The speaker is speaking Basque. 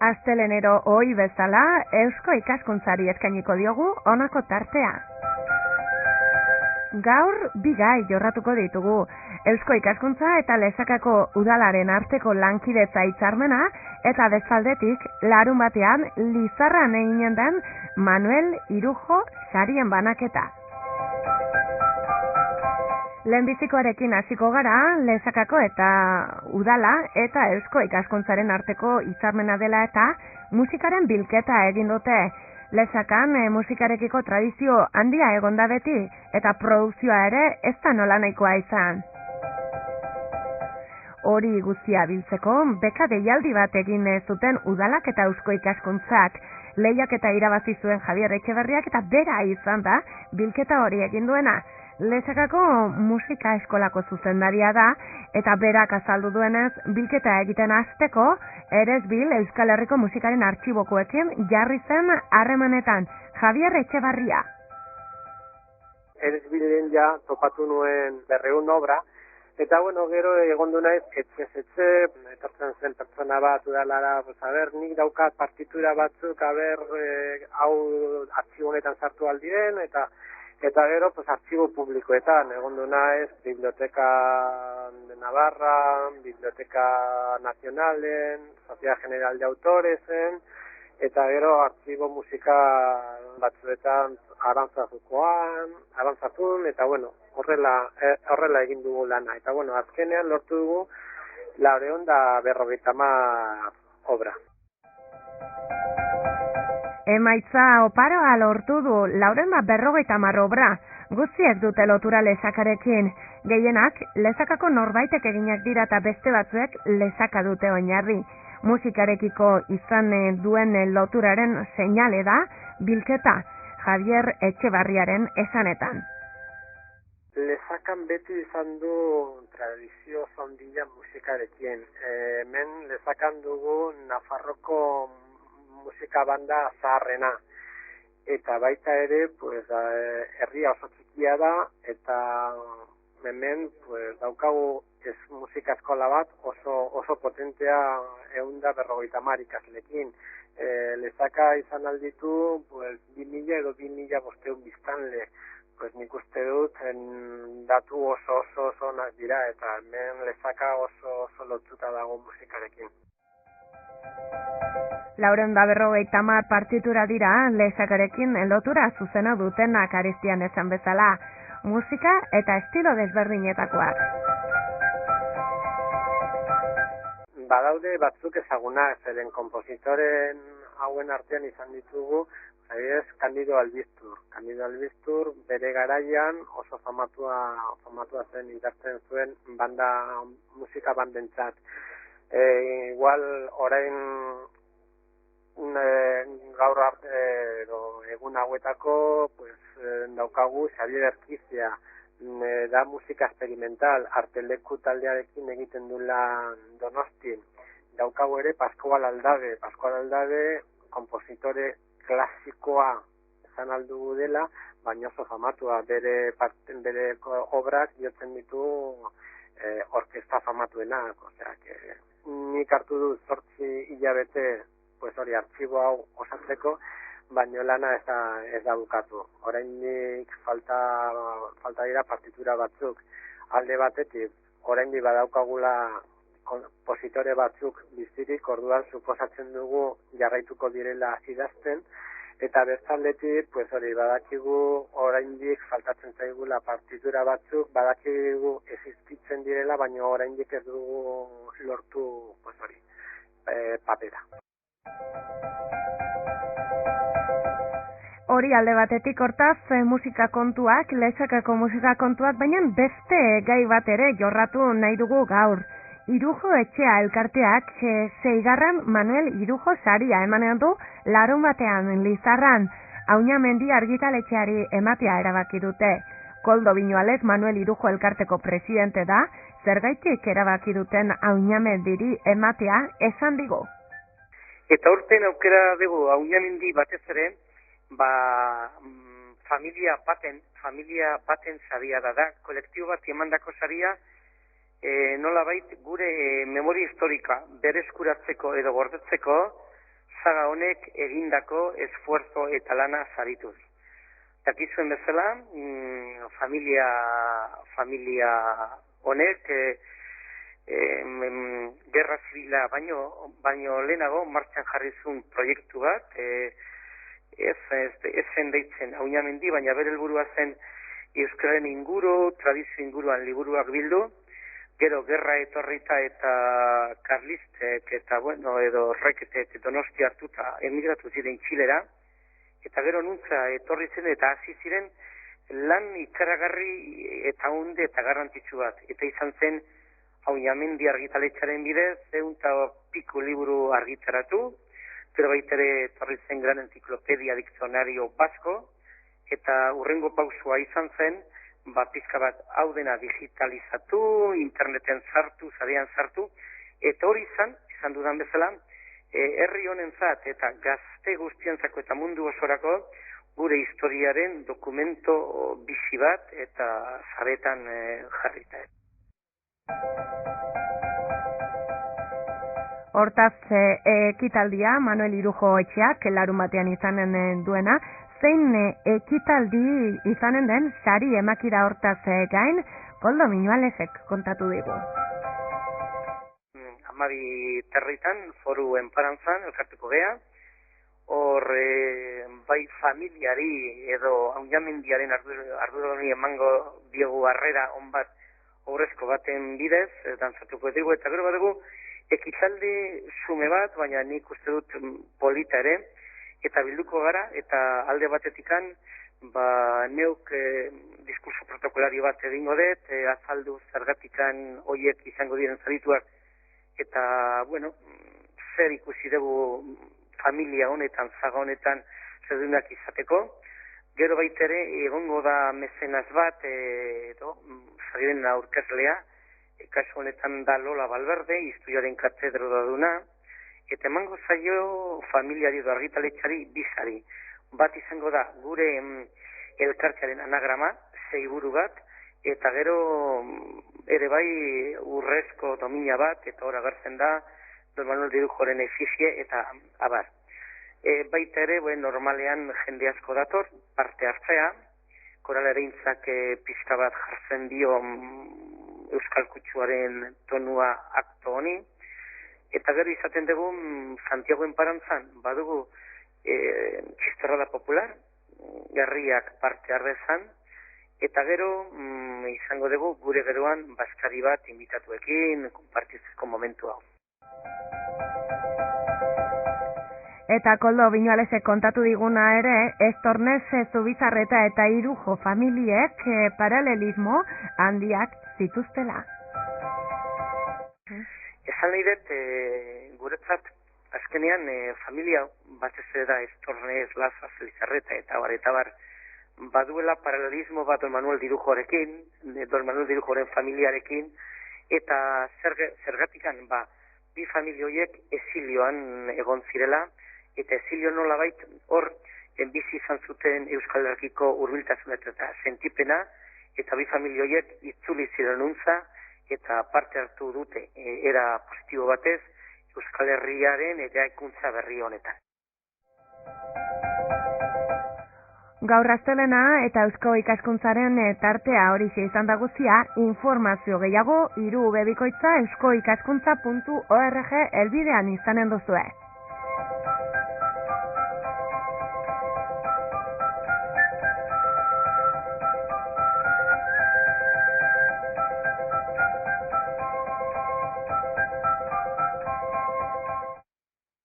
Astelenero ohi bezala, Eusko Ikaskuntzari eskainiko diogu honako tartea. Gaur bi gai jorratuko ditugu. Eusko Ikaskuntza eta Lezakako udalaren arteko lankidetza hitzarmena eta bestaldetik larunbatean Lizarran eginen den Manuel Irujo sarien banaketa. Lehenbizikoarekin hasiko gara, Lezakako eta udala eta Eusko Ikaskuntzaren arteko hitzarmena dela eta musikaren bilketa egin dute. Lezakan musikarekiko tradizio handia egonda beti eta produkzioa ere ez da nola nahikoa izan. Hori guztia biltzeko, beka deialdi bat egin zuten udalak eta Eusko Ikaskuntzak. Lehiaketa irabazi zuen Javier Etxeberriak eta bera izan da bilketa hori egin duena. Lezakako musika eskolako zuzendaria da eta berak azaldu duenez bilketa egiten hasteko Eresbil Euskal Herriko musikaren artxibokoekin jarri zen harremanetan. Javier Etxeberria. Eresbilen ja topatu nuen 200 obra eta gero egondu naiz etxe etortzen zen pertsona bat udalara, nik daukat partitura batzuk, hau artxibo honetan sartu aldiren eta gero, artxibo publikoetan, egondu naiz, Biblioteka de Navarra, Biblioteka Nazionalen, Sociedad General de Autoresen, eta gero artxibo musika batzuetan Arantzazun, eta horrela egin dugu lana. Eta azkenean lortu dugu 450 obra. Emaitza oparoa lortu du 450 obra, guztiek dute lotura Lezakarekin. Gehienak, Lezakako norbaitek eginak dira eta beste batzuek Lezaka dute oinarri. Musikarekiko izan duen loturaren seinale da bilketa, Javier Etxeberriaren esanetan. Lezakan beti izan du tradizio handia musikarekin. Hemen Lezakan dugu Nafarroko musika banda zaharrena. Eta baita ere, herria oso txikia da, eta hemen daukagu musika eskola bat oso potentea 150 ikasleekin. Lezaka izan alditu 2000 edo 2500 biztanle. Nik uste dut datu oso onak dira eta hemen Lezaka oso lotuta dago musikarekin. 450 partitura dira Lezakarekin lotura zuzena dutenak Aristian esan bezala, musika eta estilo desberdinetakoak. Badaude batzuk ezagunak, zeren konpositoren hauen artean izan ditugu, Candido Albiztur. Candido Albiztur bere garaian oso famatua zen idazten zuen musika bandentzat. Igual orain gaur egun hauetako daukagu Xavier Erkizia, da musika experimental, Arteleku taldearekin egiten du lan Donostin. Daukagu ere Pascual Aldade, kompositore klasikoa esan aldugu dela, baina oso famatua, bere obrak jotzen ditu orkesta famatuenak, nik hartu du 8 hilabete artxibo hau osatzeko, baina lana ez da bukatu. Oraindik falta dira partitura batzuk. Alde batetik, oraindik badaukagula kompositore batzuk bizirik, orduan suposatzen dugu jarraituko direla idazten, eta bestaldetik, badakigu oraindik faltatzen zaigula partitura batzuk, badakigu existitzen direla, baina oraindik ez dugu lortu papera. Hori alde batetik hortaz musika kontuak, Lezakako musika kontuak, baina beste gai bat ere jorratu nahi dugu gaur. Irujo Etxea elkarteak 6. Manuel Irujo saria emanean du larunbatean Lizarran, Auñamendi argitaletxeari ematea erabaki dute. Koldo Biñualek Manuel Irujo elkarteko presidente da, zergaitik erabaki duten Auñamendiri ematea esan digu. Eta urten aukera dugu Auñamendi batez ere, familia baten saria da, kolektibo bat emandako saria, nolabait gure memoria historika bereskuratzeko edo gordetzeko saga honek egindako esfuerzo eta lana sarituz. Dakizuen bezala, familia honek gerra zibila baino lehenago martxan jarri zuen proiektu bat, ez zen deitzen Auñamendi, baina bere helburua zen euskararen inguru, tradizio inguruan liburuak bildu, gero gerra etorrita eta karlistek eta edo reketek Donosti hartuta emigratu ziren Txilera, eta gero nuntza etorri zen eta hasi ziren lan ikaragarri eta hunde eta garrantzitsu bat. Eta izan zen Auñamendi argitaletxaren bidez, 100 liburu argitaratu, gero baitere etorri zen Gran Enciclopedia Diccionario Vasco, eta hurrengo pausua izan zen, pizka bat hau dena digitalizatu, interneten sartu, sarean sartu, eta hori izan dudan bezala, herri honentzat eta gazte guztientzako eta mundu osorako gure historiaren dokumento bizi bat eta saretan jarrita. Hortaz, ekitaldia Manuel Irujo etxeak larun batean izanen duena, zein ekitaldi izanen den sari emakida hortaz gain, Koldo Miñualesek kontatu digu. 12 territan, foru enparantzan, elkartuko gea, hor bai familiari edo Auñamendiaren ardurari emango diogu harrera onbat aurrezko baten bidez, dantzatuko dugu, eta gero badugu ekitaldi xume bat, baina nik uste dut polita ere, eta bilduko gara, eta alde batetikan, neuk diskurso protokolario bat egingo dut, azaldu zergatikan hoiek izango diren zarituak, eta, zer ikusi dugu familia honetan, zaga honetan, zerdunak izateko. Gero baitere, egongo da mezenaz bat, zariren aurkezlea, kasu honetan da Lola Valverde, historiaren katedro da duna, eta emango zaio familiari edo argitaletxari bizari. Bat izango da gure elkartearen anagrama, 6 buru bat, eta gero ere bai urrezko domina bat, eta hor agertzen da Don Manuel Irujoren efizie, eta abar. Baita ere, normalean jende asko dator, parte hartzea, koralarintzak pizka bat jartzen dio Euskal Kutsuaren tonua akto honi, eta gero izaten dugu Santiago enparantzan, badugu txistorrada popular, garriak parte harrezan, eta gero izango dugu gure geroan baskari bat inbitatuekin konpartitzeko momentu hau. Eta Koldo Miñualesek kontatu diguna ere, Estornez, Zubizarreta eta Irujo familiek paralelismo handiak zituztela. Esan nahi dut, guretzat, azkenean familia batez da Estornez, Laza, Zubizarreta eta bar, baduela paralelismo bat Don Manuel Irujorekin, Don Manuel Irujoren familiarekin, eta zergatikan, bi familioiek esilioan egon zirela, eta esilio nolabait hor bizi izan zuten Euskal Herriko hurbiltasuna eta sentipena, eta bi familioiek itzuli ziren untza, eta parte hartu dute era positibo batez Euskal Herriaren eraikuntza berri honetan. Gaur astelena eta Eusko Ikaskuntzaren tartea horixe izan da guztia, informazio gehiago 3webikoitza euskoikaskuntza.org elbidean izanen duzue.